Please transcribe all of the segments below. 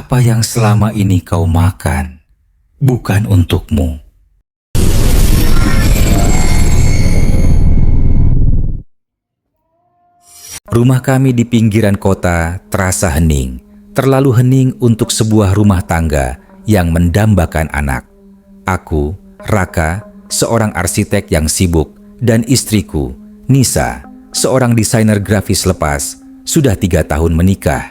Apa yang selama ini kau makan bukan untukmu. Rumah kami di pinggiran kota terasa hening, terlalu hening untuk sebuah rumah tangga yang mendambakan anak. Aku, Raka, seorang arsitek yang sibuk, dan istriku, Nisa, seorang desainer grafis lepas, sudah 3 tahun menikah.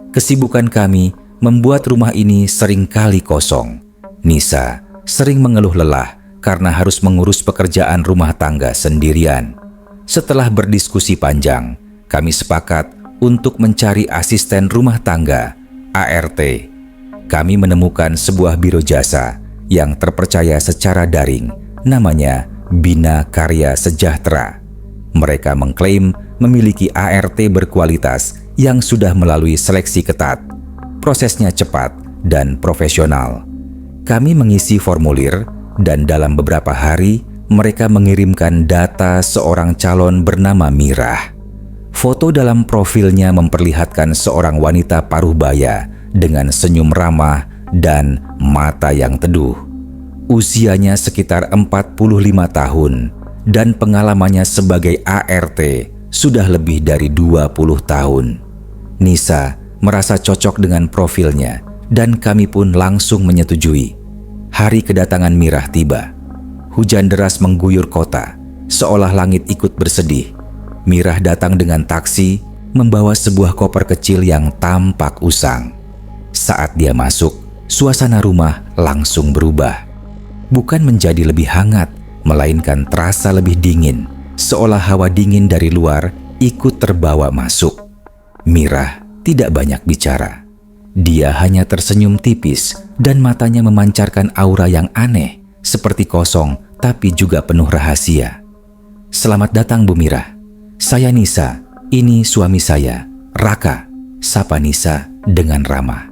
Kesibukan kami membuat rumah ini seringkali kosong. Nisa sering mengeluh lelah karena harus mengurus pekerjaan rumah tangga sendirian. Setelah berdiskusi panjang, kami sepakat untuk mencari asisten rumah tangga, ART. Kami menemukan sebuah biro jasa yang terpercaya secara daring, namanya Bina Karya Sejahtera. Mereka mengklaim memiliki ART berkualitas yang sudah melalui seleksi ketat. Prosesnya cepat dan profesional. Kami mengisi formulir dan dalam beberapa hari mereka mengirimkan data seorang calon bernama Mirah. Foto dalam profilnya memperlihatkan seorang wanita paruh baya dengan senyum ramah dan mata yang teduh. Usianya sekitar 45 tahun dan pengalamannya sebagai ART sudah lebih dari 20 tahun. Nisa merasa cocok dengan profilnya dan kami pun langsung menyetujui. Hari kedatangan Mirah tiba. Hujan deras mengguyur kota, seolah langit ikut bersedih. Mirah datang dengan taksi, membawa sebuah koper kecil yang tampak usang. Saat dia masuk, suasana rumah langsung berubah. Bukan menjadi lebih hangat, melainkan terasa lebih dingin, seolah hawa dingin dari luar ikut terbawa masuk. Mirah tidak banyak bicara. Dia hanya tersenyum tipis dan matanya memancarkan aura yang aneh, seperti kosong tapi juga penuh rahasia. "Selamat datang, Bu Mirah. Saya Nisa, ini suami saya, Raka," sapa Nisa dengan ramah.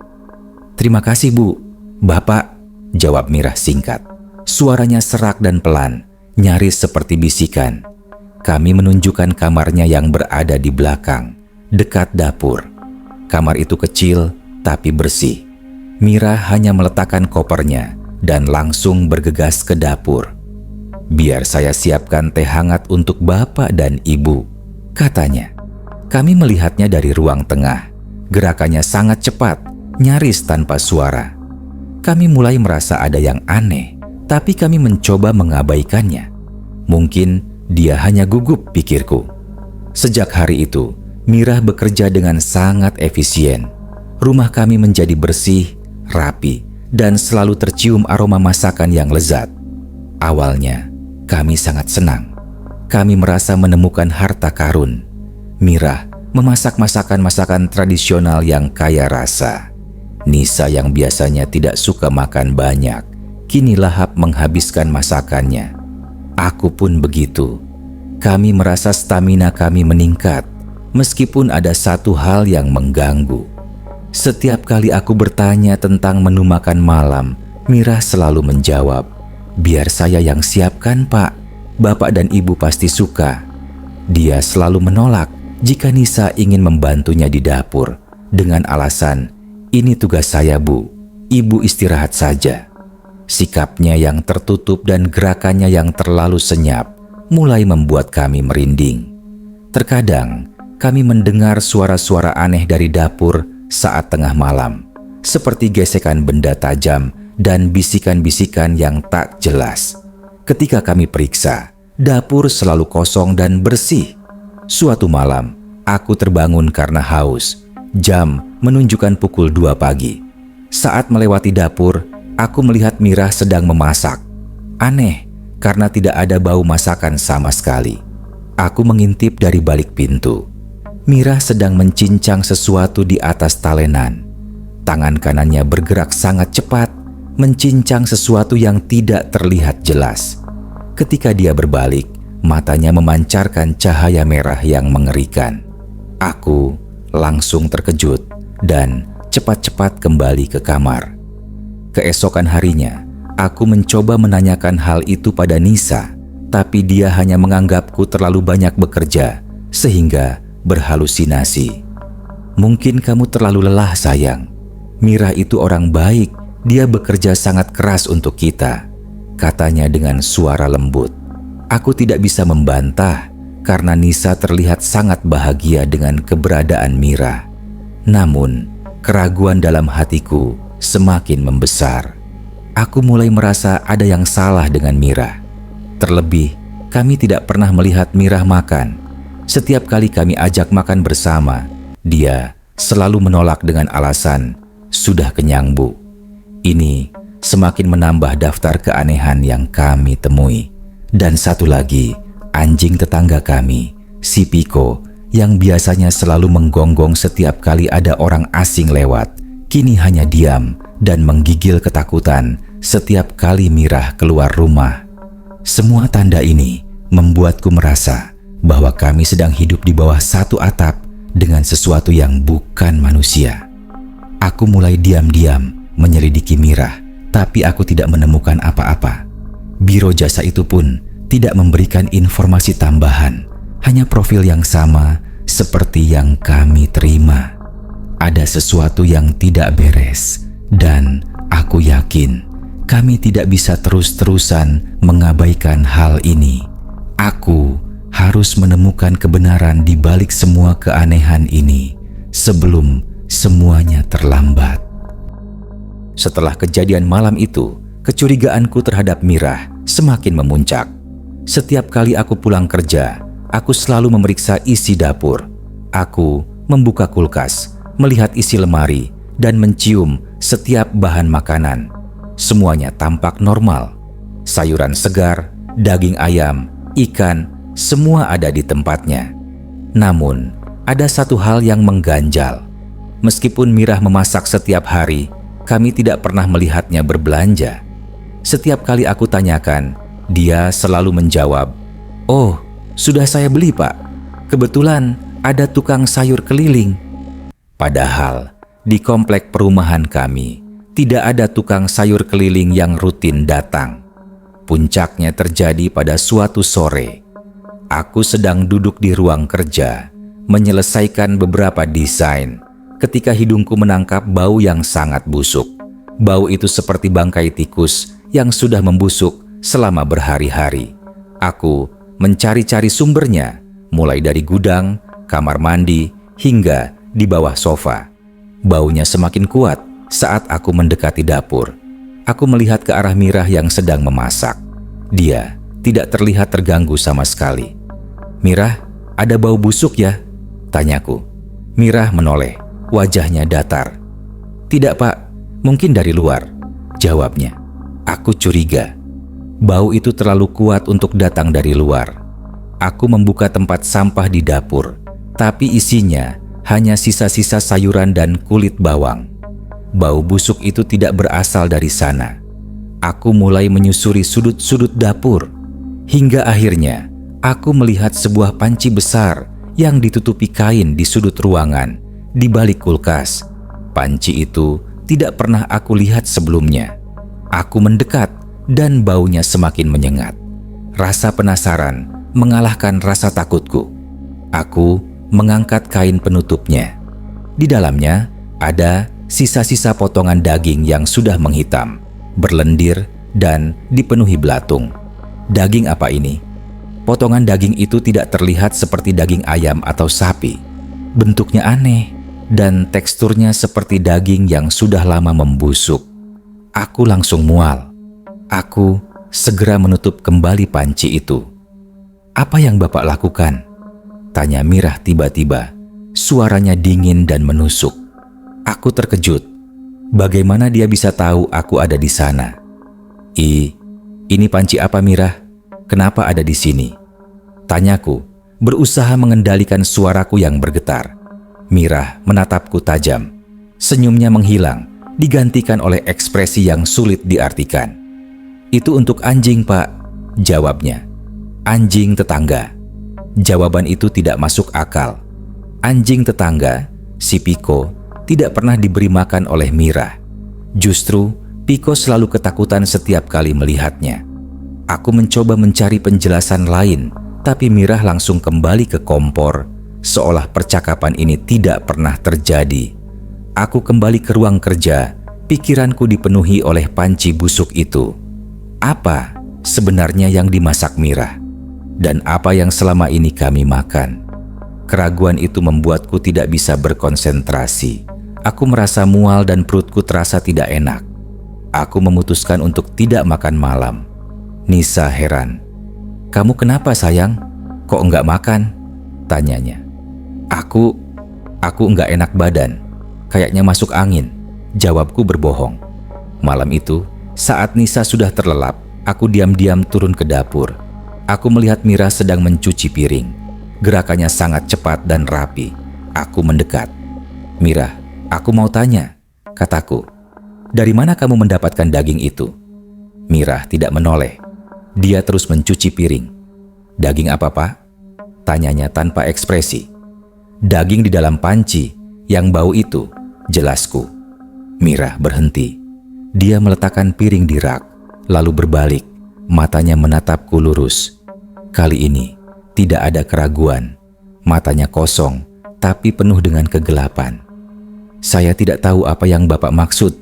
"Terima kasih, Bu." "Bapak," jawab Mirah singkat. Suaranya serak dan pelan, nyaris seperti bisikan. Kami menunjukkan kamarnya yang berada di belakang, dekat dapur. Kamar itu kecil tapi bersih. Mirah hanya meletakkan kopernya dan langsung bergegas ke dapur. "Biar saya siapkan teh hangat untuk Bapak dan Ibu," katanya. Kami melihatnya dari ruang tengah. Gerakannya sangat cepat, nyaris tanpa suara. Kami mulai merasa ada yang aneh, tapi kami mencoba mengabaikannya. Mungkin dia hanya gugup, pikirku. Sejak hari itu, Mirah bekerja dengan sangat efisien. Rumah kami menjadi bersih, rapi, dan selalu tercium aroma masakan yang lezat. Awalnya, kami sangat senang. Kami merasa menemukan harta karun. Mirah memasak masakan-masakan tradisional yang kaya rasa. Nisa yang biasanya tidak suka makan banyak, kini lahap menghabiskan masakannya. Aku pun begitu. Kami merasa stamina kami meningkat, meskipun ada satu hal yang mengganggu. Setiap kali aku bertanya tentang menu makan malam, Mirah selalu menjawab, "Biar saya yang siapkan, Pak. Bapak dan Ibu pasti suka." Dia selalu menolak jika Nisa ingin membantunya di dapur dengan alasan, "Ini tugas saya, Bu. Ibu istirahat saja." Sikapnya yang tertutup dan gerakannya yang terlalu senyap mulai membuat kami merinding. Terkadang kami mendengar suara-suara aneh dari dapur saat tengah malam, seperti gesekan benda tajam dan bisikan-bisikan yang tak jelas. Ketika kami periksa, dapur selalu kosong dan bersih. Suatu malam, aku terbangun karena haus. Jam menunjukkan pukul 2 pagi. Saat melewati dapur, aku melihat Mirah sedang memasak. Aneh, karena tidak ada bau masakan sama sekali. Aku mengintip dari balik pintu. Mirah sedang mencincang sesuatu di atas talenan. Tangan kanannya bergerak sangat cepat, mencincang sesuatu yang tidak terlihat jelas. Ketika dia berbalik, matanya memancarkan cahaya merah yang mengerikan. Aku langsung terkejut dan cepat-cepat kembali ke kamar. Keesokan harinya, aku mencoba menanyakan hal itu pada Nisa, tapi dia hanya menganggapku terlalu banyak bekerja, sehingga berhalusinasi. "Mungkin kamu terlalu lelah, sayang. Mira itu orang baik, dia bekerja sangat keras untuk kita, katanya dengan suara lembut. Aku tidak bisa membantah karena Nisa terlihat sangat bahagia dengan keberadaan Mira. Namun, keraguan dalam hatiku semakin membesar. Aku mulai merasa ada yang salah dengan Mira. Terlebih, kami tidak pernah melihat Mira makan. Setiap kali kami ajak makan bersama, dia selalu menolak dengan alasan, "Sudah kenyang, Bu." Ini semakin menambah daftar keanehan yang kami temui. Dan satu lagi, anjing tetangga kami, si Piko, yang biasanya selalu menggonggong setiap kali ada orang asing lewat, kini hanya diam dan menggigil ketakutan setiap kali Mira keluar rumah. Semua tanda ini membuatku merasa bahwa kami sedang hidup di bawah satu atap dengan sesuatu yang bukan manusia. Aku mulai diam-diam menyelidiki Mira, tapi aku tidak menemukan apa-apa. Biro jasa itu pun tidak memberikan informasi tambahan, hanya profil yang sama seperti yang kami terima. Ada sesuatu yang tidak beres, dan aku yakin kami tidak bisa terus-terusan mengabaikan hal ini. Aku harus menemukan kebenaran di balik semua keanehan ini sebelum semuanya terlambat. Setelah kejadian malam itu, kecurigaanku terhadap Mira semakin memuncak. Setiap kali aku pulang kerja, aku selalu memeriksa isi dapur. Aku membuka kulkas, melihat isi lemari, dan mencium setiap bahan makanan. Semuanya tampak normal. Sayuran segar, daging ayam, ikan, semua ada di tempatnya. Namun, ada satu hal yang mengganjal. Meskipun Mira memasak setiap hari, kami tidak pernah melihatnya berbelanja. Setiap kali aku tanyakan, dia selalu menjawab, "Oh, sudah saya beli, Pak. Kebetulan ada tukang sayur keliling." Padahal, di komplek perumahan kami, tidak ada tukang sayur keliling yang rutin datang. Puncaknya terjadi pada suatu sore. Aku sedang duduk di ruang kerja, menyelesaikan beberapa desain, ketika hidungku menangkap bau yang sangat busuk. Bau itu seperti bangkai tikus yang sudah membusuk selama berhari-hari. Aku mencari-cari sumbernya, mulai dari gudang, kamar mandi, hingga di bawah sofa. Baunya semakin kuat saat aku mendekati dapur. Aku melihat ke arah Mira yang sedang memasak. Dia tidak terlihat terganggu sama sekali. "Mira, ada bau busuk ya?" tanyaku. Mira menoleh, wajahnya datar. "Tidak, Pak, mungkin dari luar," jawabnya. Aku curiga. Bau itu terlalu kuat untuk datang dari luar. Aku membuka tempat sampah di dapur, tapi isinya hanya sisa-sisa sayuran dan kulit bawang. Bau busuk itu tidak berasal dari sana. Aku mulai menyusuri sudut-sudut dapur, hingga akhirnya aku melihat sebuah panci besar yang ditutupi kain di sudut ruangan, di balik kulkas. Panci itu tidak pernah aku lihat sebelumnya. Aku mendekat dan baunya semakin menyengat. Rasa penasaran mengalahkan rasa takutku. Aku mengangkat kain penutupnya. Di dalamnya ada sisa-sisa potongan daging yang sudah menghitam, berlendir, dan dipenuhi belatung. Daging apa ini? Potongan daging itu tidak terlihat seperti daging ayam atau sapi. Bentuknya aneh dan teksturnya seperti daging yang sudah lama membusuk. Aku langsung mual. Aku segera menutup kembali panci itu. "Apa yang Bapak lakukan?" tanya Mira tiba-tiba. Suaranya dingin dan menusuk. Aku terkejut. Bagaimana dia bisa tahu aku ada di sana? Ini panci apa, Mira? Kenapa ada di sini?" tanyaku, berusaha mengendalikan suaraku yang bergetar. Mira menatapku tajam. Senyumnya menghilang, digantikan oleh ekspresi yang sulit diartikan. "Itu untuk anjing, Pak," jawabnya. "Anjing tetangga." Jawaban itu tidak masuk akal. Anjing tetangga, si Piko, tidak pernah diberi makan oleh Mira. Justru, Piko selalu ketakutan setiap kali melihatnya. Aku mencoba mencari penjelasan lain, tapi Mira langsung kembali ke kompor, seolah percakapan ini tidak pernah terjadi. Aku kembali ke ruang kerja. Pikiranku dipenuhi oleh panci busuk itu. Apa sebenarnya yang dimasak Mira? Dan apa yang selama ini kami makan? Keraguan itu membuatku tidak bisa berkonsentrasi. Aku merasa mual dan perutku terasa tidak enak. Aku memutuskan untuk tidak makan malam. Nisa heran. "Kamu kenapa sayang? Kok enggak makan?" tanyanya. Aku enggak enak badan. Kayaknya masuk angin. Jawabku berbohong. Malam itu, saat Nisa sudah terlelap, aku diam-diam turun ke dapur. Aku melihat Mira sedang mencuci piring. Gerakannya sangat cepat dan rapi. Aku mendekat. "Mira, aku mau tanya," kataku. "Dari mana kamu mendapatkan daging itu?" Mira tidak menoleh. Dia terus mencuci piring. "Daging apa, Pak?" tanyanya tanpa ekspresi. "Daging di dalam panci, yang bau itu," jelasku. Mira berhenti. Dia meletakkan piring di rak, lalu berbalik. Matanya menatapku lurus. Kali ini tidak ada keraguan. Matanya kosong, tapi penuh dengan kegelapan. "Saya tidak tahu apa yang Bapak maksud,"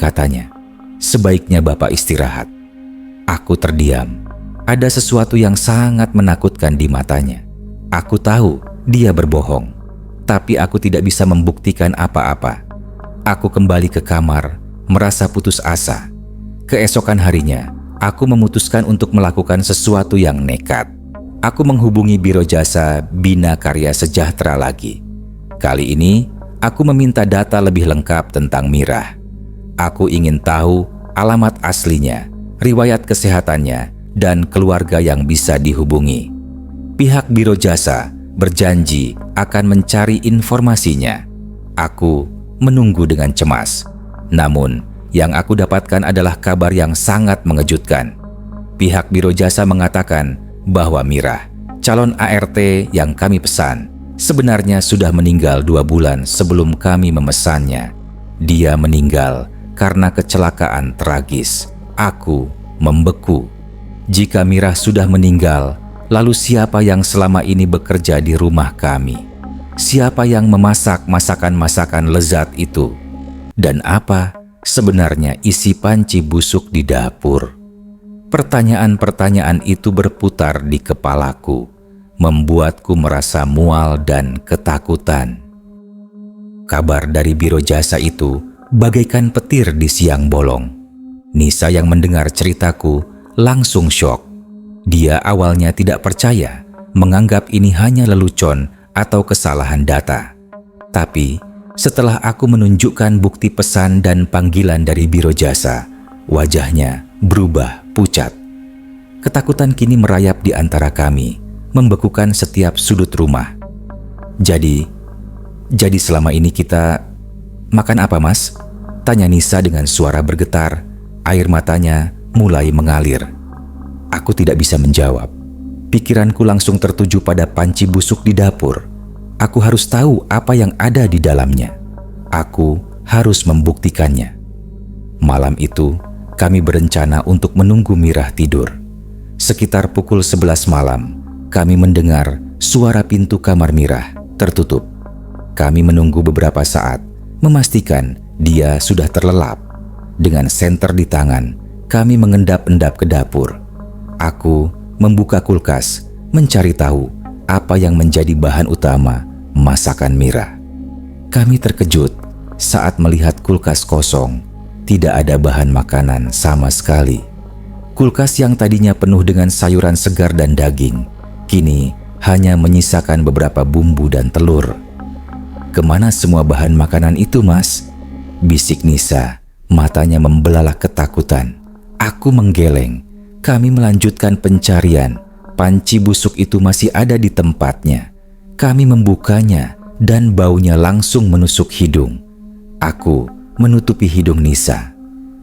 katanya. "Sebaiknya Bapak istirahat." Aku terdiam. Ada sesuatu yang sangat menakutkan di matanya. Aku tahu dia berbohong, tapi aku tidak bisa membuktikan apa-apa. Aku kembali ke kamar, merasa putus asa. Keesokan harinya, aku memutuskan untuk melakukan sesuatu yang nekat. Aku menghubungi Biro Jasa Bina Karya Sejahtera lagi. Kali ini, aku meminta data lebih lengkap tentang Mira. Aku ingin tahu alamat aslinya, riwayat kesehatannya, dan keluarga yang bisa dihubungi. Pihak Biro Jasa berjanji akan mencari informasinya. Aku menunggu dengan cemas. Namun, yang aku dapatkan adalah kabar yang sangat mengejutkan. Pihak Biro Jasa mengatakan bahwa Mira, calon ART yang kami pesan, sebenarnya sudah meninggal 2 bulan sebelum kami memesannya. Dia meninggal karena kecelakaan tragis. Aku membeku. Jika Mira sudah meninggal, lalu siapa yang selama ini bekerja di rumah kami? Siapa yang memasak masakan-masakan lezat itu? Dan apa sebenarnya isi panci busuk di dapur? Pertanyaan-pertanyaan itu berputar di kepalaku, membuatku merasa mual dan ketakutan. Kabar dari Biro Jasa itu bagaikan petir di siang bolong. Nisa yang mendengar ceritaku langsung syok. Dia awalnya tidak percaya, menganggap ini hanya lelucon atau kesalahan data. Tapi setelah aku menunjukkan bukti pesan dan panggilan dari Biro Jasa, wajahnya berubah pucat. Ketakutan kini merayap di antara kami, membekukan setiap sudut rumah. Jadi selama ini kita makan apa, Mas? Tanya Nisa dengan suara bergetar. Air matanya mulai mengalir. Aku tidak bisa menjawab. Pikiranku langsung tertuju pada panci busuk di dapur. Aku harus tahu apa yang ada di dalamnya. Aku harus membuktikannya. Malam itu, kami berencana untuk menunggu Mira tidur. Sekitar pukul 11 malam, kami mendengar suara pintu kamar Mira tertutup. Kami menunggu beberapa saat, memastikan dia sudah terlelap. Dengan senter di tangan, kami mengendap-endap ke dapur. Aku membuka kulkas, mencari tahu apa yang menjadi bahan utama masakan Mira. Kami terkejut saat melihat kulkas kosong. Tidak ada bahan makanan sama sekali. Kulkas yang tadinya penuh dengan sayuran segar dan daging, kini hanya menyisakan beberapa bumbu dan telur. "Kemana semua bahan makanan itu, Mas?" bisik Nisa, matanya membelalak ketakutan. Aku menggeleng. Kami melanjutkan pencarian. Panci busuk itu masih ada di tempatnya. Kami membukanya dan baunya langsung menusuk hidung. Aku menutupi hidung Nisa.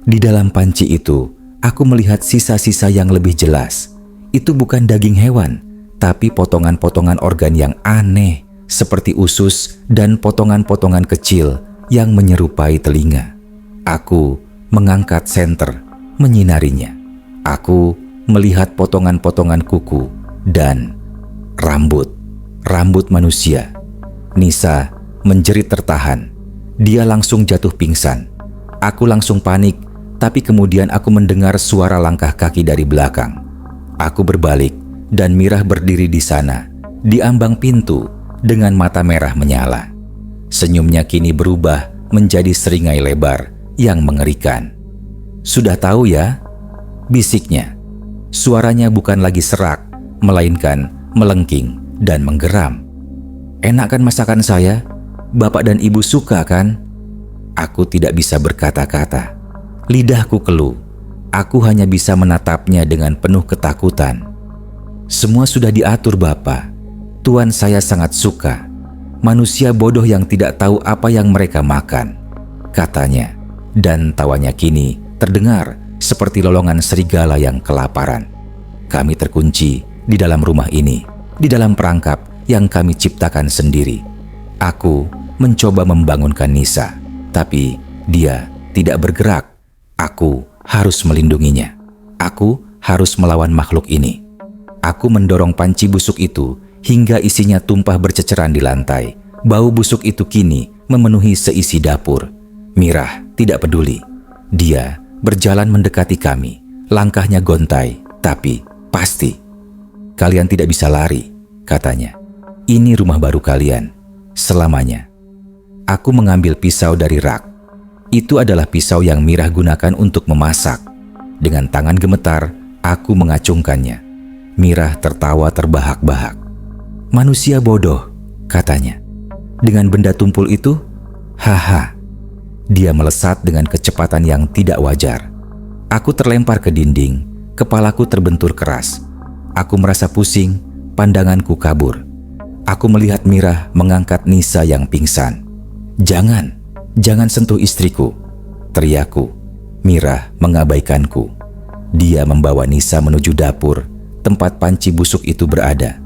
Di dalam panci itu, aku melihat sisa-sisa yang lebih jelas. Itu bukan daging hewan, tapi potongan-potongan organ yang aneh, seperti usus dan potongan-potongan kecil yang menyerupai telinga. Aku mengangkat senter, menyinarinya. Aku melihat potongan-potongan kuku dan rambut manusia. Nisa menjerit tertahan. Dia langsung jatuh pingsan. Aku langsung panik, tapi kemudian aku mendengar suara langkah kaki dari belakang. Aku berbalik dan Mirah berdiri di sana, di ambang pintu dengan mata merah menyala. Senyumnya kini berubah menjadi seringai lebar yang mengerikan. "Sudah tahu ya?" bisiknya. Suaranya bukan lagi serak, melainkan melengking dan menggeram. "Enak kan masakan saya? Bapak dan Ibu suka kan?" Aku tidak bisa berkata-kata. Lidahku keluh. Aku hanya bisa menatapnya dengan penuh ketakutan. "Semua sudah diatur, Bapak. Tuan saya sangat suka. Manusia bodoh yang tidak tahu apa yang mereka makan," katanya. Dan tawanya kini terdengar seperti lolongan serigala yang kelaparan. Kami terkunci di dalam rumah ini, di dalam perangkap yang kami ciptakan sendiri. Aku mencoba membangunkan Nisa, tapi dia tidak bergerak. Aku harus melindunginya. Aku harus melawan makhluk ini. Aku mendorong panci busuk itu hingga isinya tumpah berceceran di lantai. Bau busuk itu kini memenuhi seisi dapur. Mirah tidak peduli. Dia berjalan mendekati kami. Langkahnya gontai, tapi pasti. "Kalian tidak bisa lari," katanya. "Ini rumah baru kalian, selamanya." Aku mengambil pisau dari rak. Itu adalah pisau yang Mirah gunakan untuk memasak. Dengan tangan gemetar, aku mengacungkannya. Mirah tertawa terbahak-bahak. "Manusia bodoh," katanya. "Dengan benda tumpul itu, haha." Dia melesat dengan kecepatan yang tidak wajar. Aku terlempar ke dinding, kepalaku terbentur keras. Aku merasa pusing, pandanganku kabur. Aku melihat Mirah mengangkat Nisa yang pingsan. Jangan sentuh istriku," teriakku. Mirah mengabaikanku. Dia membawa Nisa menuju dapur, tempat panci busuk itu berada.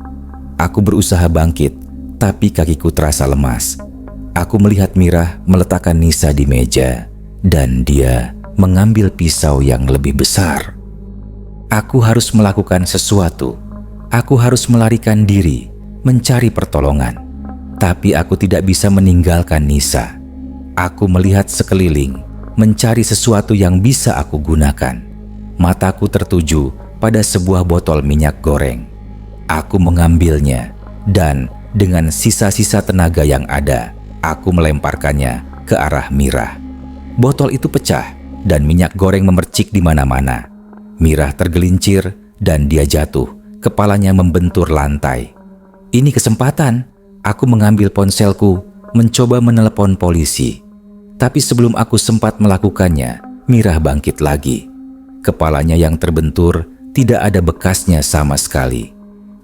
Aku berusaha bangkit, tapi kakiku terasa lemas. Aku melihat Mirah meletakkan Nisa di meja, dan dia mengambil pisau yang lebih besar. Aku harus melakukan sesuatu. Aku harus melarikan diri, mencari pertolongan. Tapi aku tidak bisa meninggalkan Nisa. Aku melihat sekeliling, mencari sesuatu yang bisa aku gunakan. Mataku tertuju pada sebuah botol minyak goreng. Aku mengambilnya, dan dengan sisa-sisa tenaga yang ada, aku melemparkannya ke arah Mirah. Botol itu pecah, dan minyak goreng memercik di mana-mana. Mirah tergelincir, dan dia jatuh. Kepalanya membentur lantai. Ini kesempatan. Aku mengambil ponselku, mencoba menelepon polisi. Tapi sebelum aku sempat melakukannya, Mirah bangkit lagi. Kepalanya yang terbentur tidak ada bekasnya sama sekali.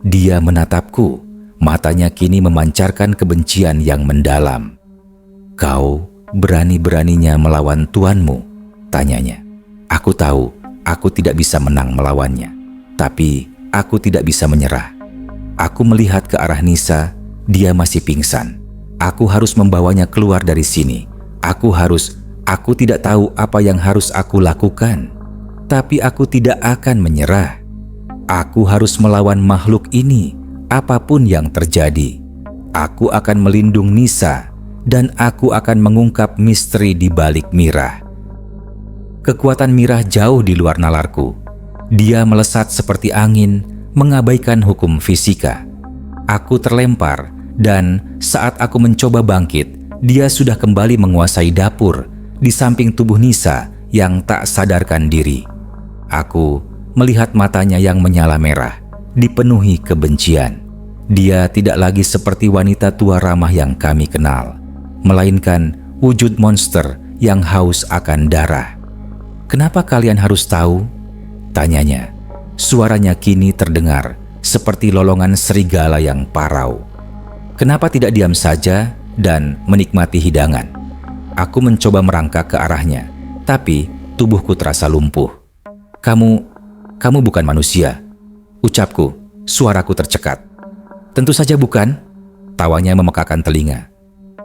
Dia menatapku, matanya kini memancarkan kebencian yang mendalam. "Kau berani-beraninya melawan tuanmu?" tanyanya. Aku tahu aku tidak bisa menang melawannya, tapi aku tidak bisa menyerah. Aku melihat ke arah Nisa. Dia masih pingsan. Aku harus membawanya keluar dari sini. Aku tidak tahu apa yang harus aku lakukan. Tapi aku tidak akan menyerah. Aku harus melawan makhluk ini, apapun yang terjadi. Aku akan melindungi Nisa, dan aku akan mengungkap misteri di balik Mirah. Kekuatan Mirah jauh di luar nalarku. Dia melesat seperti angin, mengabaikan hukum fisika. Aku terlempar, dan saat aku mencoba bangkit, dia sudah kembali menguasai dapur di samping tubuh Nisa yang tak sadarkan diri. Aku melihat matanya yang menyala merah, dipenuhi kebencian. Dia tidak lagi seperti wanita tua ramah yang kami kenal, melainkan wujud monster yang haus akan darah. "Kenapa kalian harus tahu?" tanyanya. Suaranya kini terdengar seperti lolongan serigala yang parau. "Kenapa tidak diam saja dan menikmati hidangan?" Aku mencoba merangkak ke arahnya, tapi tubuhku terasa lumpuh. Kamu bukan manusia," ucapku. Suaraku tercekat. "Tentu saja bukan," tawanya memekakan telinga.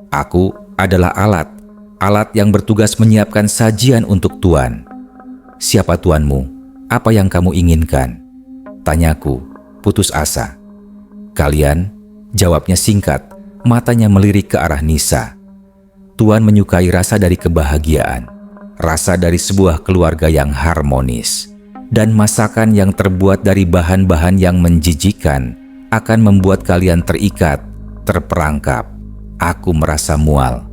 "Aku adalah alat yang bertugas menyiapkan sajian untuk Tuan." "Siapa tuanmu? Apa yang kamu inginkan?" tanyaku, putus asa. "Kalian," jawabnya singkat, matanya melirik ke arah Nisa. Tuan menyukai rasa dari kebahagiaan, rasa dari sebuah keluarga yang harmonis, dan masakan yang terbuat dari bahan-bahan yang menjijikan akan membuat kalian terikat, terperangkap. Aku merasa mual.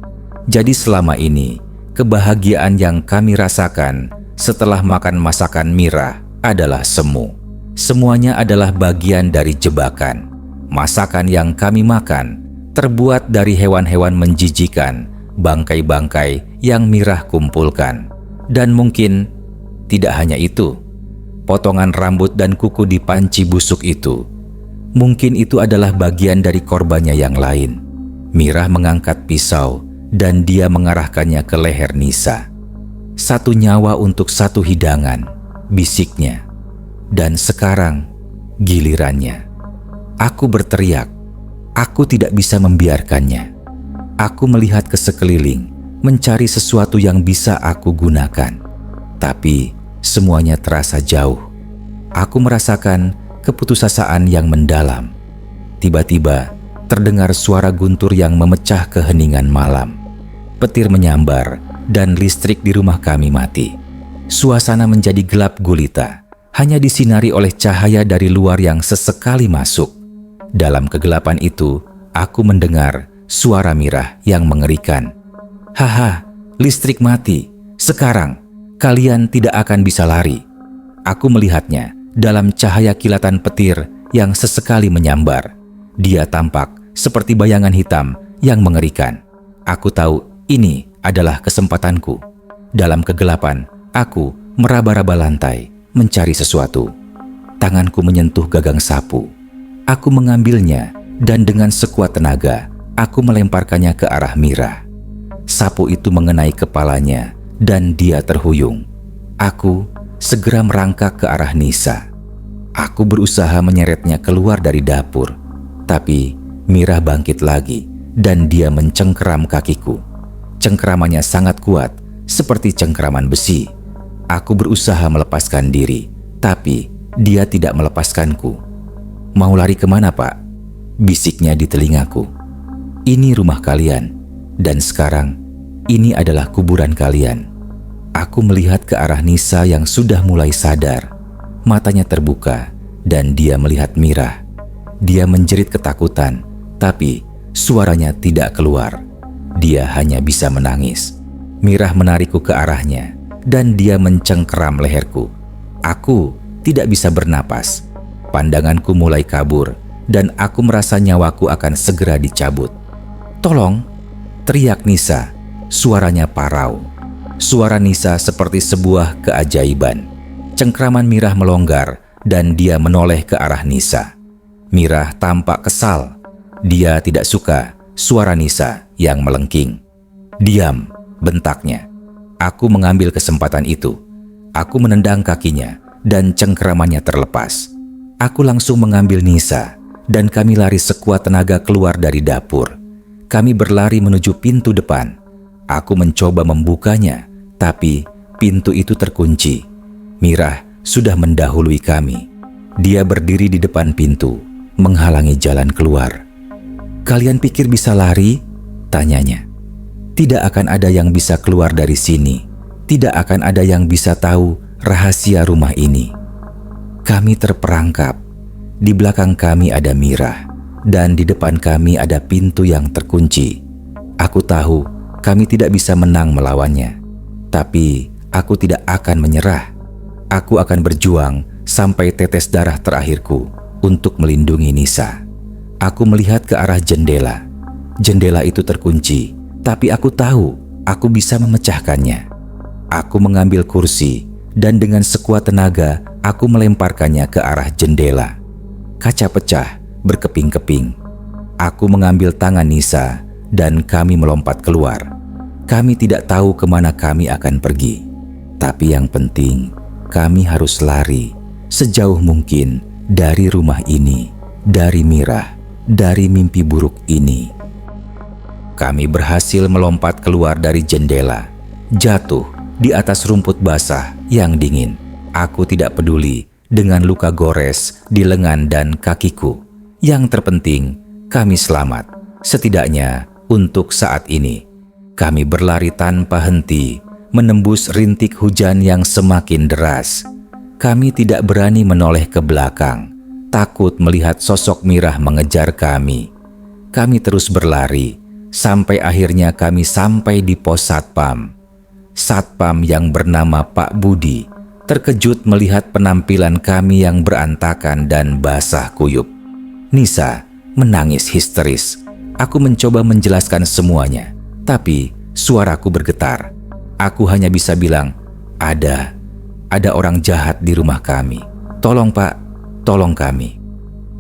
Jadi selama ini, kebahagiaan yang kami rasakan setelah makan masakan Mira adalah semu. Semuanya adalah bagian dari jebakan. Masakan yang kami makan terbuat dari hewan-hewan menjijikan, bangkai-bangkai yang Mira kumpulkan. Dan mungkin tidak hanya itu, potongan rambut dan kuku di panci busuk itu. Mungkin itu adalah bagian dari korbannya yang lain. Mira mengangkat pisau dan dia mengarahkannya ke leher Nisa. "Satu nyawa untuk satu hidangan," bisiknya. Dan sekarang gilirannya. Aku berteriak. Aku tidak bisa membiarkannya. Aku melihat ke sekeliling, mencari sesuatu yang bisa aku gunakan. Tapi semuanya terasa jauh. Aku merasakan keputusasaan yang mendalam. Tiba-tiba terdengar suara guntur yang memecah keheningan malam. Petir menyambar dan listrik di rumah kami mati. Suasana menjadi gelap gulita, hanya disinari oleh cahaya dari luar yang sesekali masuk. Dalam kegelapan itu, aku mendengar suara Mira yang mengerikan. "Haha, listrik mati. Sekarang, kalian tidak akan bisa lari." Aku melihatnya dalam cahaya kilatan petir yang sesekali menyambar. Dia tampak seperti bayangan hitam yang mengerikan. Aku tahu ini adalah kesempatanku. Dalam kegelapan, aku meraba-raba lantai, mencari sesuatu. Tanganku menyentuh gagang sapu. Aku mengambilnya dan dengan sekuat tenaga, aku melemparkannya ke arah Mira. Sapu itu mengenai kepalanya dan dia terhuyung. Aku segera merangkak ke arah Nisa. Aku berusaha menyeretnya keluar dari dapur, tapi Mira bangkit lagi dan dia mencengkeram kakiku. Cengkeramannya sangat kuat, seperti cengkeraman besi. Aku berusaha melepaskan diri, tapi dia tidak melepaskanku. "Mau lari kemana, Pak?" bisiknya di telingaku. "Ini rumah kalian, dan sekarang ini adalah kuburan kalian." Aku melihat ke arah Nisa yang sudah mulai sadar. Matanya terbuka dan dia melihat Mira. Dia menjerit ketakutan, tapi suaranya tidak keluar. Dia hanya bisa menangis. Mira menarikku ke arahnya dan dia mencengkeram leherku. Aku tidak bisa bernapas. Pandanganku mulai kabur dan aku merasa nyawaku akan segera dicabut. "Tolong!" teriak Nisa. Suaranya parau. Suara Nisa seperti sebuah keajaiban. Cengkraman Mira melonggar dan dia menoleh ke arah Nisa. Mira tampak kesal. Dia tidak suka suara Nisa yang melengking. "Diam!" bentaknya. Aku mengambil kesempatan itu. Aku menendang kakinya dan cengkramannya terlepas. Aku langsung mengambil Nisa dan kami lari sekuat tenaga keluar dari dapur. Kami berlari menuju pintu depan. Aku mencoba membukanya, tapi pintu itu terkunci. Mira sudah mendahului kami. Dia berdiri di depan pintu, menghalangi jalan keluar. "Kalian pikir bisa lari?" tanyanya. "Tidak akan ada yang bisa keluar dari sini. Tidak akan ada yang bisa tahu rahasia rumah ini." Kami terperangkap. Di belakang kami ada Mira, dan di depan kami ada pintu yang terkunci. Aku tahu kami tidak bisa menang melawannya, tapi aku tidak akan menyerah. Aku akan berjuang sampai tetes darah terakhirku untuk melindungi Nisa. Aku melihat ke arah jendela. Jendela itu terkunci, tapi aku tahu aku bisa memecahkannya. Aku mengambil kursi dan dengan sekuat tenaga aku melemparkannya ke arah jendela. Kaca pecah berkeping-keping. Aku mengambil tangan Nisa dan kami melompat keluar. Kami tidak tahu kemana kami akan pergi. Tapi yang penting, kami harus lari sejauh mungkin dari rumah ini, dari Mira, dari mimpi buruk ini. Kami berhasil melompat keluar dari jendela, jatuh di atas rumput basah yang dingin. Aku tidak peduli dengan luka gores di lengan dan kakiku. Yang terpenting, kami selamat, setidaknya untuk saat ini. Kami berlari tanpa henti, menembus rintik hujan yang semakin deras. Kami tidak berani menoleh ke belakang, takut melihat sosok Mirah mengejar kami. Kami terus berlari, sampai akhirnya kami sampai di pos Satpam. Satpam yang bernama Pak Budi terkejut melihat penampilan kami yang berantakan dan basah kuyup. Nisa menangis histeris. Aku mencoba menjelaskan semuanya, tapi suaraku bergetar. Aku hanya bisa bilang, ada orang jahat di rumah kami. Tolong Pak, tolong kami.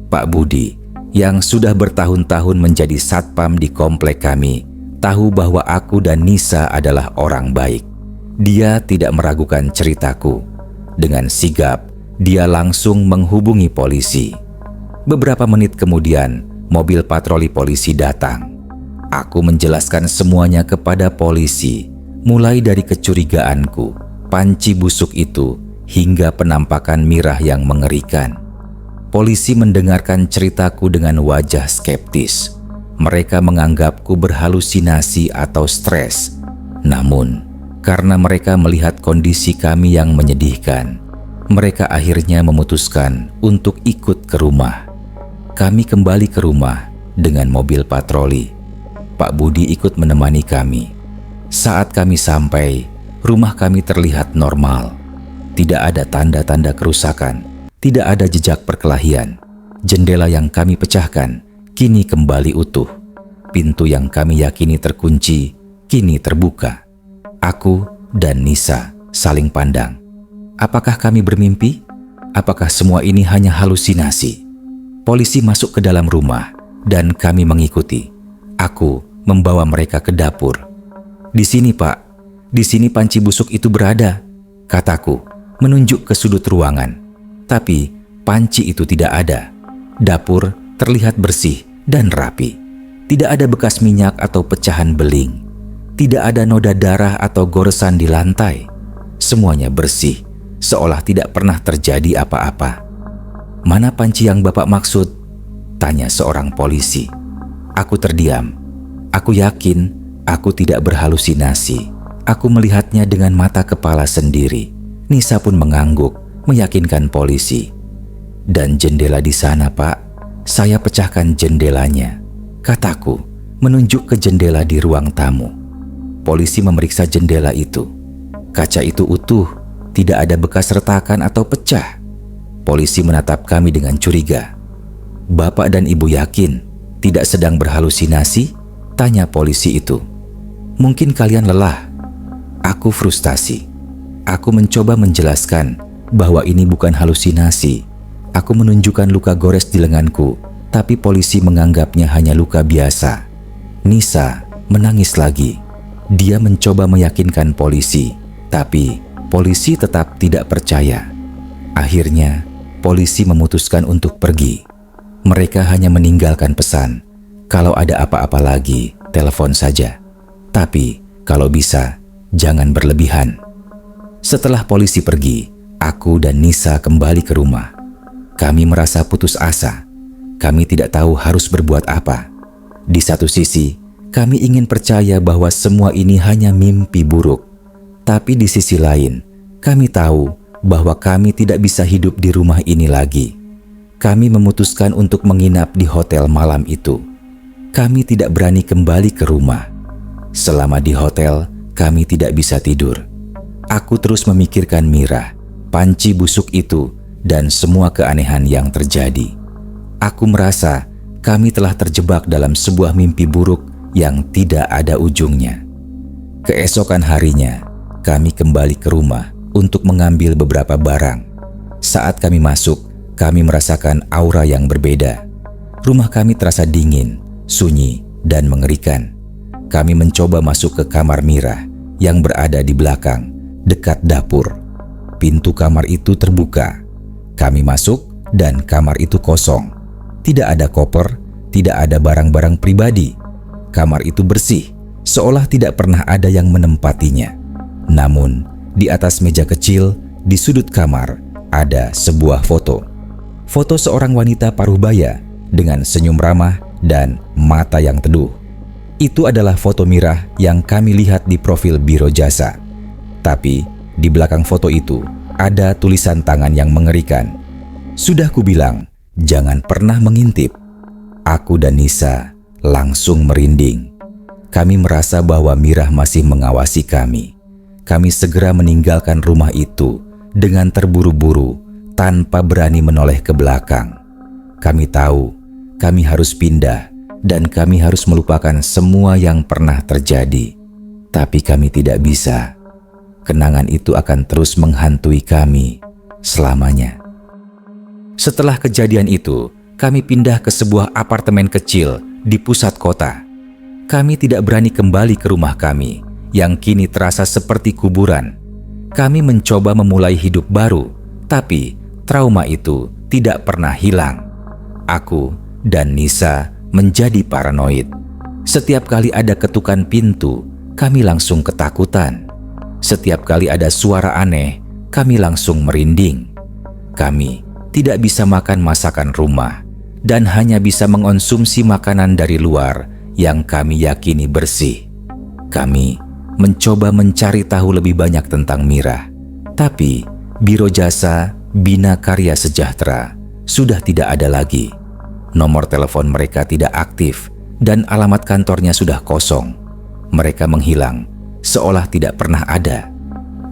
Pak Budi yang sudah bertahun-tahun menjadi satpam di komplek kami tahu bahwa aku dan Nisa adalah orang baik. Dia tidak meragukan ceritaku. Dengan sigap, dia langsung menghubungi polisi. Beberapa menit kemudian, mobil patroli polisi datang. Aku menjelaskan semuanya kepada polisi, mulai dari kecurigaanku, panci busuk itu, hingga penampakan Mirah yang mengerikan. Polisi mendengarkan ceritaku dengan wajah skeptis. Mereka menganggapku berhalusinasi atau stres. Namun, karena mereka melihat kondisi kami yang menyedihkan, mereka akhirnya memutuskan untuk ikut ke rumah. Kami kembali ke rumah dengan mobil patroli. Pak Budi ikut menemani kami. Saat kami sampai, rumah kami terlihat normal. Tidak ada tanda-tanda kerusakan, tidak ada jejak perkelahian. Jendela yang kami pecahkan kini kembali utuh. Pintu yang kami yakini terkunci kini terbuka. Aku dan Nisa saling pandang. Apakah kami bermimpi? Apakah semua ini hanya halusinasi? Polisi masuk ke dalam rumah dan kami mengikuti. Aku membawa mereka ke dapur. Di sini Pak, di sini panci busuk itu berada, kataku, menunjuk ke sudut ruangan. Tapi panci itu tidak ada. Dapur terlihat bersih dan rapi. Tidak ada bekas minyak atau pecahan beling. Tidak ada noda darah atau goresan di lantai. Semuanya bersih, seolah tidak pernah terjadi apa-apa. Mana panci yang Bapak maksud? Tanya seorang polisi. Aku terdiam. Aku yakin aku tidak berhalusinasi. Aku melihatnya dengan mata kepala sendiri. Nisa pun mengangguk, meyakinkan polisi. Dan jendela di sana, Pak. Saya pecahkan jendelanya, kataku, menunjuk ke jendela di ruang tamu. Polisi memeriksa jendela itu. Kaca itu utuh, tidak ada bekas retakan atau pecah. Polisi menatap kami dengan curiga. Bapak dan Ibu yakin tidak sedang berhalusinasi? Tanya polisi itu. Mungkin kalian lelah. Aku frustasi. Aku mencoba menjelaskan bahwa ini bukan halusinasi. Aku menunjukkan luka gores di lenganku, tapi polisi menganggapnya hanya luka biasa. Nisa menangis lagi. Dia mencoba meyakinkan polisi, tapi polisi tetap tidak percaya. Akhirnya, polisi memutuskan untuk pergi. Mereka hanya meninggalkan pesan, kalau ada apa-apa lagi, telepon saja. Tapi, kalau bisa, jangan berlebihan. Setelah polisi pergi, aku dan Nisa kembali ke rumah. Kami merasa putus asa. Kami tidak tahu harus berbuat apa. Di satu sisi, kami ingin percaya bahwa semua ini hanya mimpi buruk. Tapi di sisi lain, kami tahu bahwa kami tidak bisa hidup di rumah ini lagi. Kami memutuskan untuk menginap di hotel malam itu. Kami tidak berani kembali ke rumah. Selama di hotel, kami tidak bisa tidur. Aku terus memikirkan Mirah, panci busuk itu, dan semua keanehan yang terjadi. Aku merasa kami telah terjebak dalam sebuah mimpi buruk yang tidak ada ujungnya. Keesokan harinya, kami kembali ke rumah untuk mengambil beberapa barang. Saat kami masuk, kami merasakan aura yang berbeda. Rumah kami terasa dingin, sunyi, dan mengerikan. Kami mencoba masuk ke kamar Mirah yang berada di belakang, dekat dapur. Pintu kamar itu terbuka. Kami masuk dan kamar itu kosong. Tidak ada koper, tidak ada barang-barang pribadi. Kamar itu bersih, seolah tidak pernah ada yang menempatinya. Namun, di atas meja kecil, di sudut kamar, ada sebuah foto. Foto seorang wanita paruh baya dengan senyum ramah dan mata yang teduh. Itu adalah foto Mirah yang kami lihat di profil Biro Jasa. Tapi di belakang foto itu ada tulisan tangan yang mengerikan. Sudah kubilang, jangan pernah mengintip. Aku dan Nisa langsung merinding. Kami merasa bahwa Mirah masih mengawasi kami. Kami segera meninggalkan rumah itu dengan terburu-buru tanpa berani menoleh ke belakang. Kami tahu kami harus pindah dan kami harus melupakan semua yang pernah terjadi. Tapi kami tidak bisa. Kenangan itu akan terus menghantui kami selamanya. Setelah kejadian itu, kami pindah ke sebuah apartemen kecil di pusat kota. Kami tidak berani kembali ke rumah kami yang kini terasa seperti kuburan. Kami mencoba memulai hidup baru, tapi trauma itu tidak pernah hilang. Aku dan Nisa menjadi paranoid. Setiap kali ada ketukan pintu, kami langsung ketakutan. Setiap kali ada suara aneh, kami langsung merinding. Kami tidak bisa makan masakan rumah dan hanya bisa mengonsumsi makanan dari luar yang kami yakini bersih. Kami mencoba mencari tahu lebih banyak tentang Mirah, tapi Biro Jasa Bina Karya Sejahtera sudah tidak ada lagi. Nomor telepon mereka tidak aktif dan alamat kantornya sudah kosong. Mereka menghilang, seolah tidak pernah ada.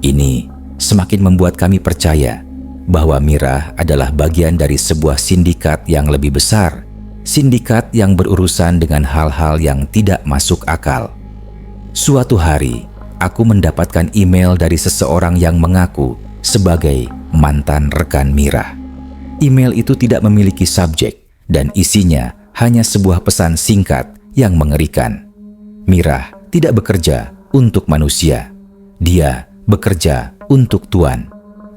Ini semakin membuat kami percaya bahwa Mirah adalah bagian dari sebuah sindikat yang lebih besar. Sindikat yang berurusan dengan hal-hal yang tidak masuk akal. Suatu hari, aku mendapatkan email dari seseorang yang mengaku sebagai mantan rekan Mirah. Email itu tidak memiliki subjek dan isinya hanya sebuah pesan singkat yang mengerikan. Mirah tidak bekerja untuk manusia. Dia bekerja untuk Tuan.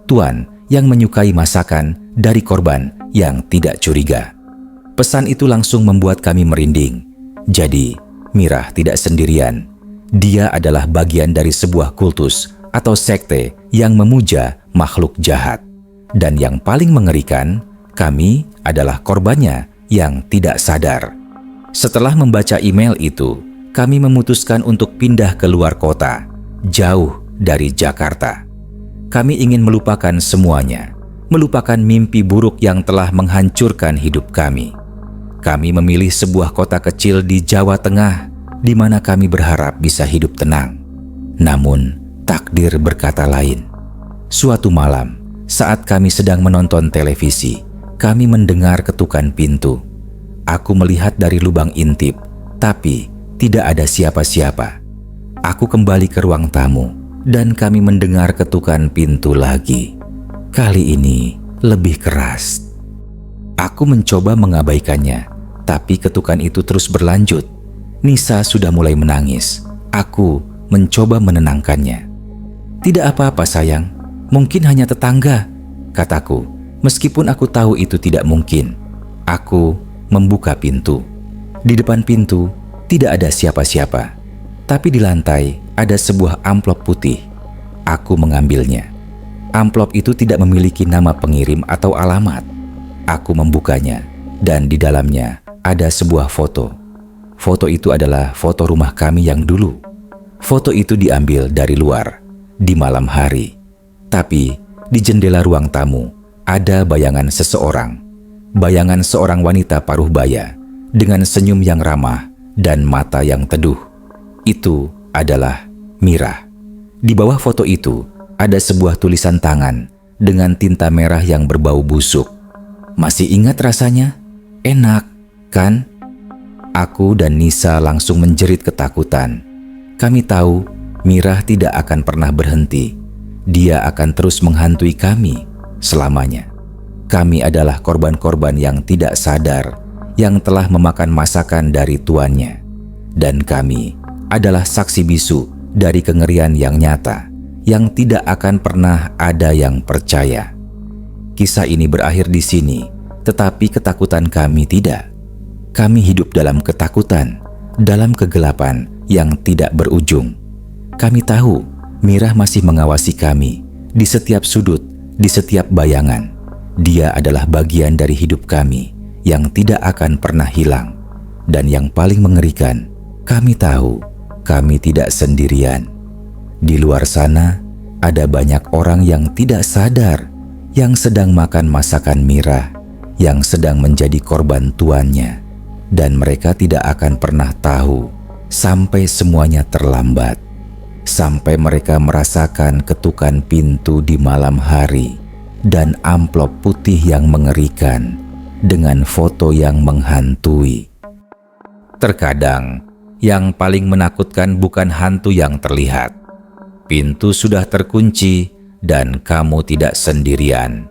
Tuan yang menyukai masakan dari korban yang tidak curiga. Pesan itu langsung membuat kami merinding. Jadi, Mirah tidak sendirian. Dia adalah bagian dari sebuah kultus atau sekte yang memuja makhluk jahat. Dan yang paling mengerikan, kami adalah korbannya yang tidak sadar. Setelah membaca email itu, kami memutuskan untuk pindah ke luar kota, jauh dari Jakarta. Kami ingin melupakan semuanya, melupakan mimpi buruk yang telah menghancurkan hidup kami. Kami memilih sebuah kota kecil di Jawa Tengah, di mana kami berharap bisa hidup tenang. Namun, takdir berkata lain. Suatu malam, saat kami sedang menonton televisi, kami mendengar ketukan pintu. Aku melihat dari lubang intip, tapi tidak ada siapa-siapa. Aku kembali ke ruang tamu, dan kami mendengar ketukan pintu lagi. Kali ini lebih keras. Aku mencoba mengabaikannya, tapi ketukan itu terus berlanjut. Nisa sudah mulai menangis. Aku mencoba menenangkannya. "Tidak apa-apa sayang, mungkin hanya tetangga," kataku. Meskipun aku tahu itu tidak mungkin. Aku membuka pintu. Di depan pintu tidak ada siapa-siapa, tapi di lantai ada sebuah amplop putih. Aku mengambilnya. Amplop itu tidak memiliki nama pengirim atau alamat. Aku membukanya, dan di dalamnya ada sebuah foto. Foto itu adalah foto rumah kami yang dulu. Foto itu diambil dari luar, di malam hari. Tapi di jendela ruang tamu ada bayangan seseorang. Bayangan seorang wanita paruh baya dengan senyum yang ramah dan mata yang teduh. Itu adalah Mirah. Di bawah foto itu ada sebuah tulisan tangan dengan tinta merah yang berbau busuk. Masih ingat rasanya? Enak, kan? Aku dan Nisa langsung menjerit ketakutan. Kami tahu Mirah tidak akan pernah berhenti. Dia akan terus menghantui kami selamanya. Kami adalah korban-korban yang tidak sadar, yang telah memakan masakan dari tuannya. Dan kami adalah saksi bisu dari kengerian yang nyata, yang tidak akan pernah ada yang percaya. Kisah ini berakhir di sini, tetapi ketakutan kami tidak. Kami hidup dalam ketakutan, dalam kegelapan yang tidak berujung. Kami tahu Mirah masih mengawasi kami di setiap sudut, di setiap bayangan. Dia adalah bagian dari hidup kami yang tidak akan pernah hilang. Dan yang paling mengerikan, Kami tahu kami tidak sendirian. Di luar sana ada banyak orang yang tidak sadar, yang sedang makan masakan Mira, yang sedang menjadi korban tuannya, dan mereka tidak akan pernah tahu sampai semuanya terlambat, sampai mereka merasakan ketukan pintu di malam hari dan amplop putih yang mengerikan dengan foto yang menghantui. Terkadang yang paling menakutkan bukan hantu yang terlihat. Pintu sudah terkunci dan kamu tidak sendirian.